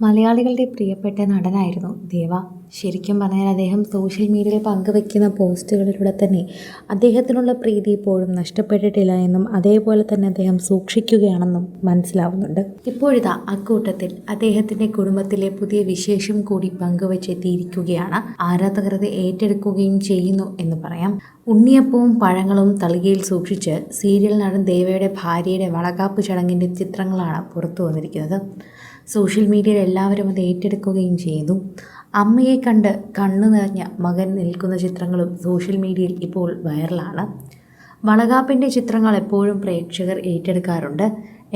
മലയാളികളുടെ പ്രിയപ്പെട്ട നടനായിരുന്നു ദേവ. ശരിക്കും പറഞ്ഞാൽ അദ്ദേഹം സോഷ്യൽ മീഡിയയിൽ പങ്കുവെക്കുന്ന പോസ്റ്റുകളിലൂടെ തന്നെ അദ്ദേഹത്തിനുള്ള പ്രീതി ഇപ്പോഴും നഷ്ടപ്പെട്ടിട്ടില്ല എന്നും അതേപോലെ തന്നെ അദ്ദേഹം സൂക്ഷിക്കുകയാണെന്നും മനസ്സിലാവുന്നുണ്ട്. ഇപ്പോഴിതാ അക്കൂട്ടത്തിൽ അദ്ദേഹത്തിൻ്റെ കുടുംബത്തിലെ പുതിയ വിശേഷം കൂടി പങ്കുവെച്ചെത്തിയിരിക്കുകയാണ്. ആരാധകർ അത് ഏറ്റെടുക്കുകയും ചെയ്യുന്നു എന്ന് പറയാം. ഉണ്ണിയപ്പവും പഴങ്ങളും തളികയിൽ സൂക്ഷിച്ച് സീരിയൽ നടൻ ദേവയുടെ ഭാര്യയുടെ വളകാപ്പ് ചടങ്ങിൻ്റെ ചിത്രങ്ങളാണ് പുറത്തു വന്നിരിക്കുന്നത്. സോഷ്യൽ മീഡിയയിൽ എല്ലാവരും അത് ഏറ്റെടുക്കുകയും ചെയ്തു. അമ്മയെ കണ്ട് കണ്ണു നിറഞ്ഞ മകൻ നിൽക്കുന്ന ചിത്രങ്ങളും സോഷ്യൽ മീഡിയയിൽ ഇപ്പോൾ വൈറലാണ്. വളകാപ്പിൻ്റെ ചിത്രങ്ങൾ എപ്പോഴും പ്രേക്ഷകർ ഏറ്റെടുക്കാറുണ്ട്.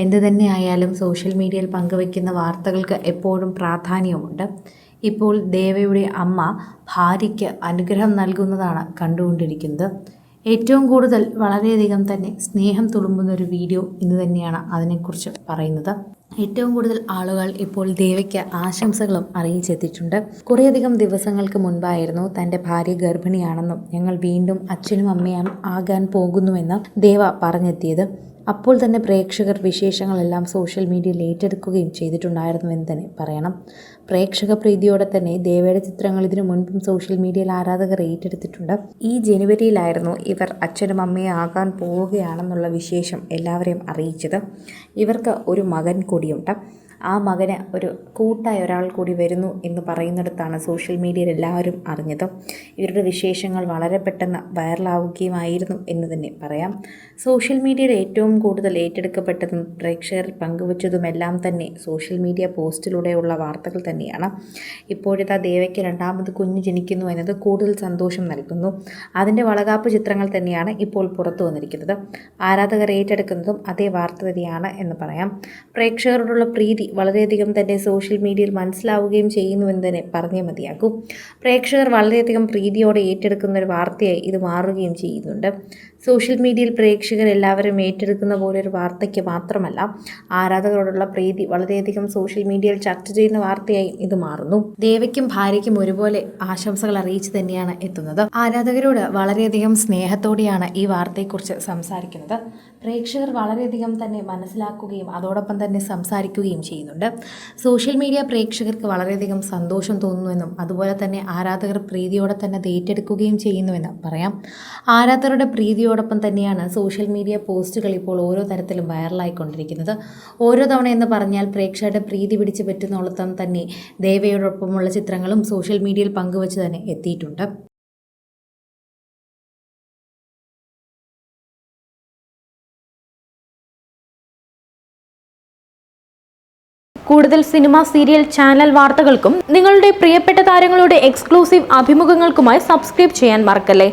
എന്തു തന്നെയായാലും സോഷ്യൽ മീഡിയയിൽ പങ്കുവയ്ക്കുന്ന വാർത്തകൾക്ക് എപ്പോഴും പ്രാധാന്യമുണ്ട്. ഇപ്പോൾ ദേവയുടെ അമ്മ ഭാര്യയ്ക്ക് അനുഗ്രഹം നൽകുന്നതാണ് കണ്ടുകൊണ്ടിരിക്കുന്നത്. ഏറ്റവും കൂടുതൽ വളരെയധികം തന്നെ സ്നേഹം തുളുമ്പുന്ന ഒരു വീഡിയോ ഇന്ന് തന്നെയാണ് അതിനെക്കുറിച്ച് പറയുന്നത്. ഏറ്റവും കൂടുതൽ ആളുകൾ ഇപ്പോൾ ദേവയ്ക്ക് ആശംസകളും അറിയിച്ചെത്തിയിട്ടുണ്ട്. കുറേയധികം ദിവസങ്ങൾക്ക് മുൻപായിരുന്നു തൻ്റെ ഭാര്യ ഗർഭിണിയാണെന്നും ഞങ്ങൾ വീണ്ടും അച്ഛനും അമ്മയും ആകാൻ പോകുന്നുവെന്ന് ദേവ പറഞ്ഞെത്തിയത്. അപ്പോൾ തന്നെ പ്രേക്ഷകർ വിശേഷങ്ങളെല്ലാം സോഷ്യൽ മീഡിയയിൽ ഏറ്റെടുക്കുകയും ചെയ്തിട്ടുണ്ടായിരുന്നുവെന്ന് തന്നെ പറയണം. പ്രേക്ഷക പ്രീതിയോടെ തന്നെ ദേവയുടെ ചിത്രങ്ങൾ ഇതിനു മുൻപും സോഷ്യൽ മീഡിയയിൽ ആരാധകർ ഏറ്റെടുത്തിട്ടുണ്ട്. ഈ ജനുവരിയിലായിരുന്നു ഇവർ അച്ഛനും അമ്മയും ആകാൻ പോവുകയാണെന്നുള്ള വിശേഷം എല്ലാവരെയും അറിയിച്ചത്. ഇവർക്ക് ഒരു മകൻ കൂടിയുണ്ട്. ആ മകന് ഒരു കൂട്ടായ ഒരാൾ കൂടി വരുന്നു എന്ന് പറയുന്നിടത്താണ് സോഷ്യൽ മീഡിയയിൽ എല്ലാവരും അറിഞ്ഞത്. ഇവരുടെ വിശേഷങ്ങൾ വളരെ പെട്ടെന്ന് വൈറലാവുകയുമായിരുന്നു എന്ന് തന്നെ പറയാം. സോഷ്യൽ മീഡിയയിൽ ഏറ്റവും കൂടുതൽ ഏറ്റെടുക്കപ്പെട്ടതും പ്രേക്ഷകരിൽ പങ്കുവച്ചതുമെല്ലാം തന്നെ സോഷ്യൽ മീഡിയ പോസ്റ്റിലൂടെയുള്ള വാർത്തകൾ തന്നെയാണ്. ഇപ്പോഴത്തെ ദേവയ്ക്ക് രണ്ടാമത് കുഞ്ഞ് ജനിക്കുന്നു എന്നത് കൂടുതൽ സന്തോഷം നൽകുന്നു. അതിൻ്റെ വളകാപ്പ് ചിത്രങ്ങൾ തന്നെയാണ് ഇപ്പോൾ പുറത്തു വന്നിരിക്കുന്നത്. ആരാധകർ ഏറ്റെടുക്കുന്നതും അതേ വാർത്ത തന്നെയാണ് എന്ന് പറയാം. പ്രേക്ഷകരോടുള്ള പ്രീതി വളരെയധികം തന്നെ സോഷ്യൽ മീഡിയയിൽ മനസ്സിലാവുകയും ചെയ്യുന്നുവെന്ന് തന്നെ പറഞ്ഞേ മതിയാകും. പ്രേക്ഷകർ വളരെയധികം പ്രീതിയോടെ ഏറ്റെടുക്കുന്ന ഒരു വാർത്തയായി ഇത് മാറുകയും ചെയ്യുന്നുണ്ട്. സോഷ്യൽ മീഡിയയിൽ പ്രേക്ഷകർ എല്ലാവരും ഏറ്റെടുക്കുന്ന പോലെ ഒരു വാർത്തയ്ക്ക് മാത്രമല്ല, ആരാധകരോടുള്ള പ്രീതി വളരെയധികം സോഷ്യൽ മീഡിയയിൽ ചർച്ച ചെയ്യുന്ന വാർത്തയായി ഇത് മാറുന്നു. ദേവയ്ക്കും ഭാര്യയ്ക്കും ഒരുപോലെ ആശംസകൾ അറിയിച്ച് തന്നെയാണ് എത്തുന്നത്. ആരാധകരോട് വളരെയധികം സ്നേഹത്തോടെയാണ് ഈ വാർത്തയെക്കുറിച്ച് സംസാരിക്കുന്നത്. പ്രേക്ഷകർ വളരെയധികം തന്നെ മനസ്സിലാക്കുകയും അതോടൊപ്പം തന്നെ സംസാരിക്കുകയും ചെയ്യുന്നുണ്ട്. സോഷ്യൽ മീഡിയ പ്രേക്ഷകർക്ക് വളരെയധികം സന്തോഷം തോന്നുന്നുവെന്നും അതുപോലെ തന്നെ ആരാധകർ പ്രീതിയോടെ തന്നെ അത് ഏറ്റെടുക്കുകയും ചെയ്യുന്നുവെന്ന് പറയാം. ആരാധകരുടെ പ്രീതിയോടൊപ്പം തന്നെയാണ് സോഷ്യൽ മീഡിയ പോസ്റ്റുകൾ ഇപ്പോൾ ഓരോ തരത്തിലും വൈറലായിക്കൊണ്ടിരിക്കുന്നത്. ഓരോ തവണ എന്ന് പറഞ്ഞാൽ പ്രേക്ഷകരുടെ പ്രീതി പിടിച്ചു പറ്റുന്നോളത്തം തന്നെ ദേവയോടൊപ്പമുള്ള ചിത്രങ്ങളും സോഷ്യൽ മീഡിയയിൽ പങ്കുവച്ച് തന്നെ എത്തിയിട്ടുണ്ട്. കൂടുതൽ സിനിമ, സീരിയൽ, ചാനൽ വാർത്തകൾക്കും നിങ്ങളുടെ പ്രിയപ്പെട്ട താരങ്ങളുടെ എക്സ്ക്ലൂസീവ് അഭിമുഖങ്ങൾക്കുമായി സബ്സ്ക്രൈബ് ചെയ്യാൻ മറക്കല്ലേ.